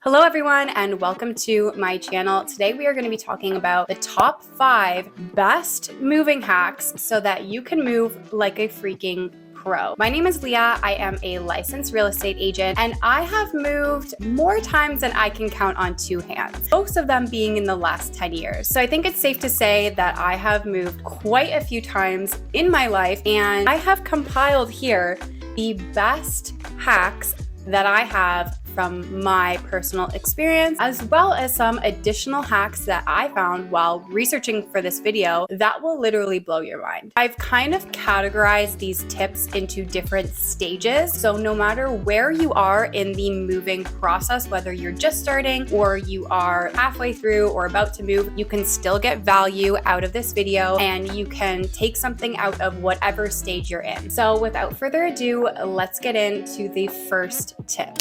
Hello everyone and welcome to my channel. Today we are going to be talking about the top 5 best moving hacks so that you can move like a freaking pro. My name is Leah. I am a licensed real estate agent and I have moved more times than I can count on 2 hands, most of them being in the last 10 years. So I think it's safe to say that I have moved quite a few times in my life, and I have compiled here the best hacks that I have from my personal experience, as well as some additional hacks that I found while researching for this video that will literally blow your mind. I've kind of categorized these tips into different stages, so no matter where you are in the moving process, whether you're just starting or you are halfway through or about to move, you can still get value out of this video and you can take something out of whatever stage you're in. So without further ado, let's get into the first tip.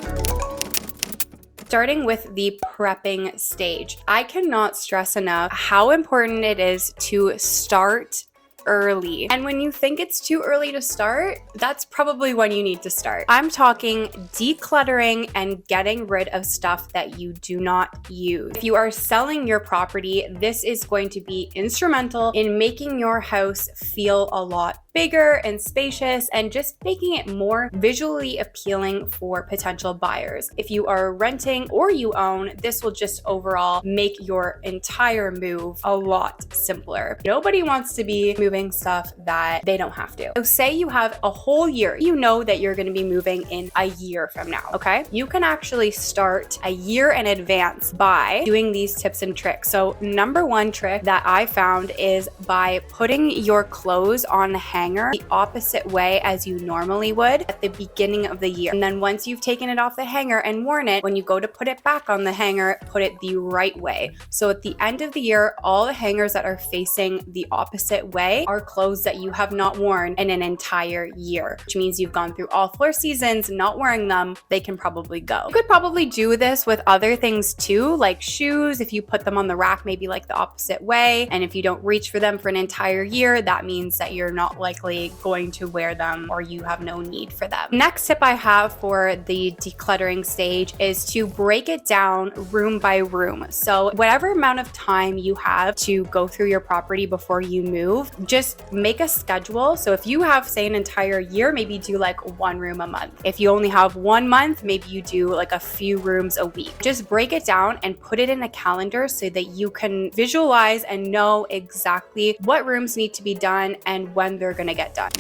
Starting with the prepping stage. I cannot stress enough how important it is to start early. And when you think it's too early to start, that's probably when you need to start. I'm talking decluttering and getting rid of stuff that you do not use. If you are selling your property, this is going to be instrumental in making your house feel a lot bigger and spacious and just making it more visually appealing for potential buyers. If you are renting or you own, this will just overall make your entire move a lot simpler. Nobody wants to be moving stuff that they don't have to. So say you have a whole year, you know that you're going to be moving in a year from now, okay? You can actually start a year in advance by doing these tips and tricks. So number 1 trick that I found is by putting your clothes on the hanger the opposite way as you normally would at the beginning of the year. And then once you've taken it off the hanger and worn it, when you go to put it back on the hanger, put it the right way. So at the end of the year, all the hangers that are facing the opposite way are clothes that you have not worn in an entire year, which means you've gone through all 4 seasons not wearing them. They can probably go. You could probably do this with other things too, like shoes. If you put them on the rack, maybe like the opposite way, and if you don't reach for them for an entire year, that means that you're not likely going to wear them or you have no need for them. Next tip I have for the decluttering stage is to break it down room by room. So whatever amount of time you have to go through your property before you move, just make a schedule. So if you have, say, an entire year, maybe do like 1 room a month. If you only have 1 month, maybe you do like a few rooms a week. Just break it down and put it in a calendar so that you can visualize and know exactly what rooms need to be done and when they're going to get done.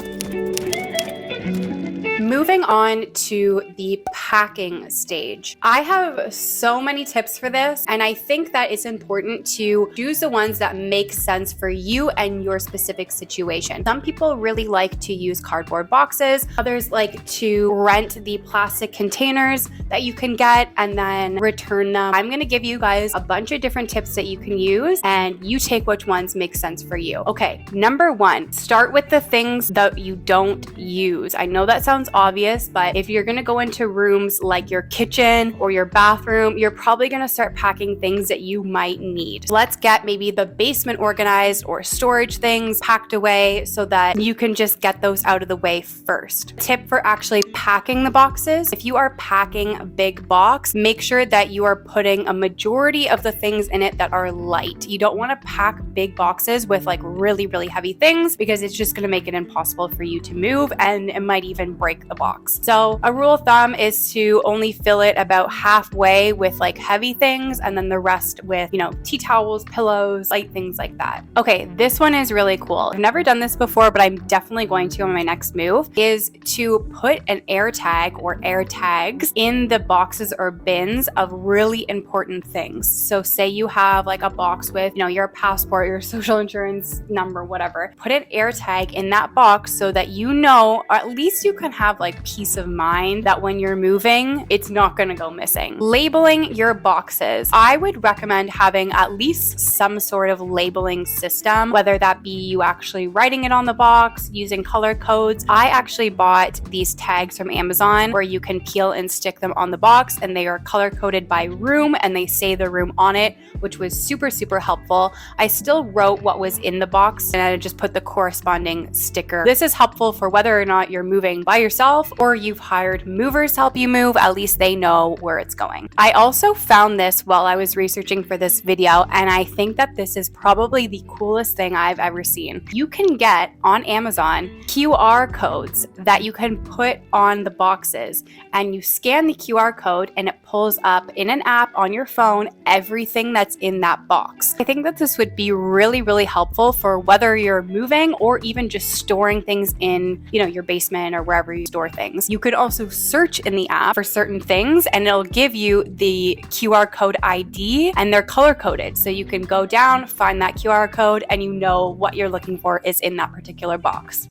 Moving on to the packing stage. I have so many tips for this, and I think that it's important to choose the ones that make sense for you and your specific situation. Some people really like to use cardboard boxes. Others like to rent the plastic containers that you can get and then return them. I'm going to give you guys a bunch of different tips that you can use, and you take which ones make sense for you. Okay, number 1, start with the things that you don't use. I know that sounds obvious, but if you're going to go into rooms like your kitchen or your bathroom, you're probably going to start packing things that you might need. Let's get maybe the basement organized or storage things packed away so that you can just get those out of the way first. Tip for actually packing the boxes: if you are packing a big box, make sure that you are putting a majority of the things in it that are light. You don't want to pack big boxes with like really, really heavy things because it's just going to make it impossible for you to move, and it might even break the box. So a rule of thumb is to only fill it about halfway with like heavy things and then the rest with, tea towels, pillows, light things like that. Okay, this one is really cool. I've never done this before, but I'm definitely going to on my next move, is to put an air tag or air tags in the boxes or bins of really important things. So say you have like a box with, your passport, your social insurance number, whatever. Put an air tag in that box so that or at least you can have like peace of mind that when you're moving, it's not going to go missing. Labeling your boxes. I would recommend having at least some sort of labeling system, whether that be you actually writing it on the box, using color codes. I actually bought these tags from Amazon where you can peel and stick them on the box, and they are color coded by room and they say the room on it, which was super, super helpful. I still wrote what was in the box and I just put the corresponding sticker. This is helpful for whether or not you're moving by yourself yourself or you've hired movers to help you move, at least they know where it's going. I also found this while I was researching for this video, and I think that this is probably the coolest thing I've ever seen. You can get on Amazon QR codes that you can put on the boxes, and you scan the QR code and it pulls up in an app on your phone everything that's in that box. I think that this would be really, really helpful for whether you're moving or even just storing things in, your basement or wherever you store things. You could also search in the app for certain things and it'll give you the QR code ID, and they're color coded. So you can go down, find that QR code, and you know what you're looking for is in that particular box.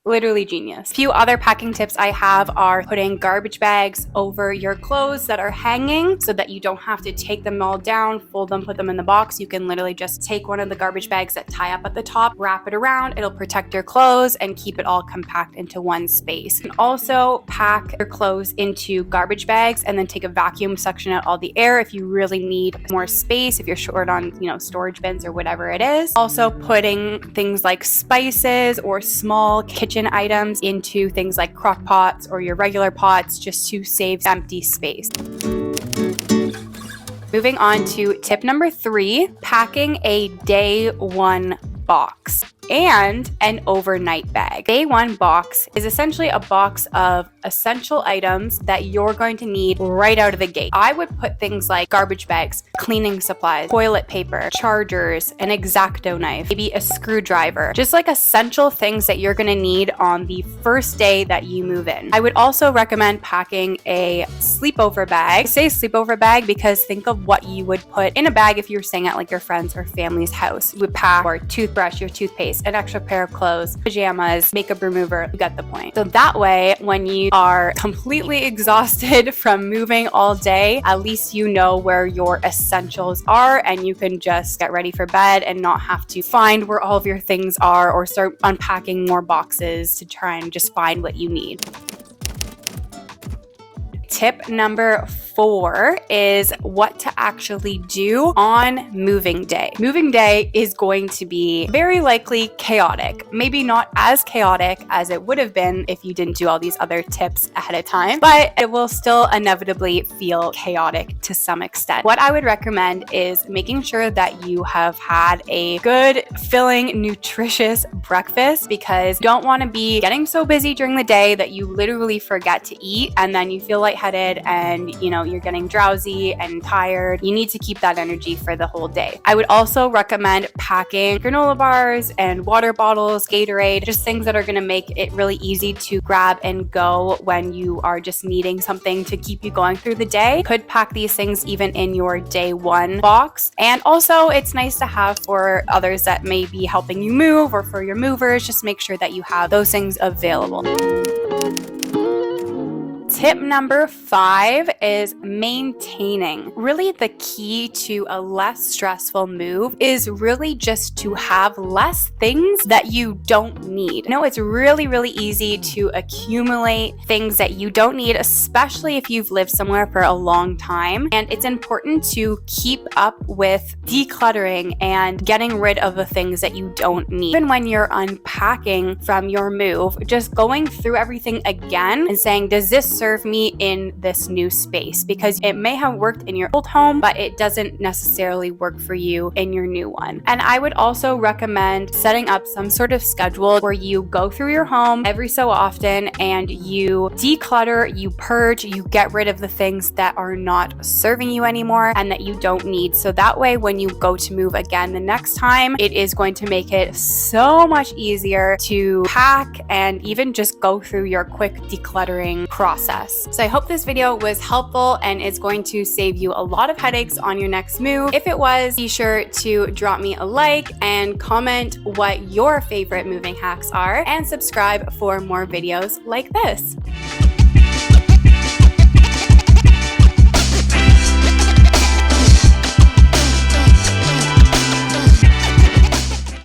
Literally genius. A few other packing tips I have are putting garbage bags over your clothes that are hanging so that you don't have to take them all down, fold them, put them in the box. You can literally just take one of the garbage bags that tie up at the top, wrap it around, it'll protect your clothes and keep it all compact into one space. You can also pack your clothes into garbage bags and then take a vacuum, suction out all the air if you really need more space, if you're short on, storage bins or whatever it is. Also putting things like spices or small kitchen items into things like crock pots or your regular pots just to save empty space. Moving on to tip number 3, packing a day 1 box and an overnight bag. Day 1 box is essentially a box of essential items that you're going to need right out of the gate. I would put things like garbage bags, cleaning supplies, toilet paper, chargers, an X-Acto knife, maybe a screwdriver, just like essential things that you're going to need on the first day that you move in. I would also recommend packing a sleepover bag. I say sleepover bag because think of what you would put in a bag if you were staying at like your friend's or family's house. You would pack your toothbrush, your toothpaste, an extra pair of clothes, pajamas, makeup remover. You get the point. So that way, when you are completely exhausted from moving all day, at least you know where your essentials are and you can just get ready for bed and not have to find where all of your things are or start unpacking more boxes to try and just find what you need. Tip number 4 is what to actually do on moving day. Moving day is going to be very likely chaotic. Maybe not as chaotic as it would have been if you didn't do all these other tips ahead of time, but it will still inevitably feel chaotic to some extent. What I would recommend is making sure that you have had a good, filling, nutritious breakfast, because you don't want to be getting so busy during the day that you literally forget to eat and then you feel lightheaded and you're getting drowsy and tired. You need to keep that energy for the whole day. I would also recommend packing granola bars and water bottles, Gatorade, just things that are going to make it really easy to grab and go when you are just needing something to keep you going through the day. You could pack these things even in your day 1 box. And also it's nice to have for others that may be helping you move or for your movers. Just make sure that you have those things available. Tip number 5 is maintaining. Really the key to a less stressful move is really just to have less things that you don't need. It's really, really easy to accumulate things that you don't need, especially if you've lived somewhere for a long time. And it's important to keep up with decluttering and getting rid of the things that you don't need. Even when you're unpacking from your move, just going through everything again and saying, does this serve me in this new space? Because it may have worked in your old home, but it doesn't necessarily work for you in your new one. And I would also recommend setting up some sort of schedule where you go through your home every so often and you declutter, you purge, you get rid of the things that are not serving you anymore and that you don't need. So that way, when you go to move again the next time, it is going to make it so much easier to pack and even just go through your quick decluttering process. So I hope this video was helpful and is going to save you a lot of headaches on your next move. If it was, be sure to drop me a like and comment what your favorite moving hacks are, and subscribe for more videos like this.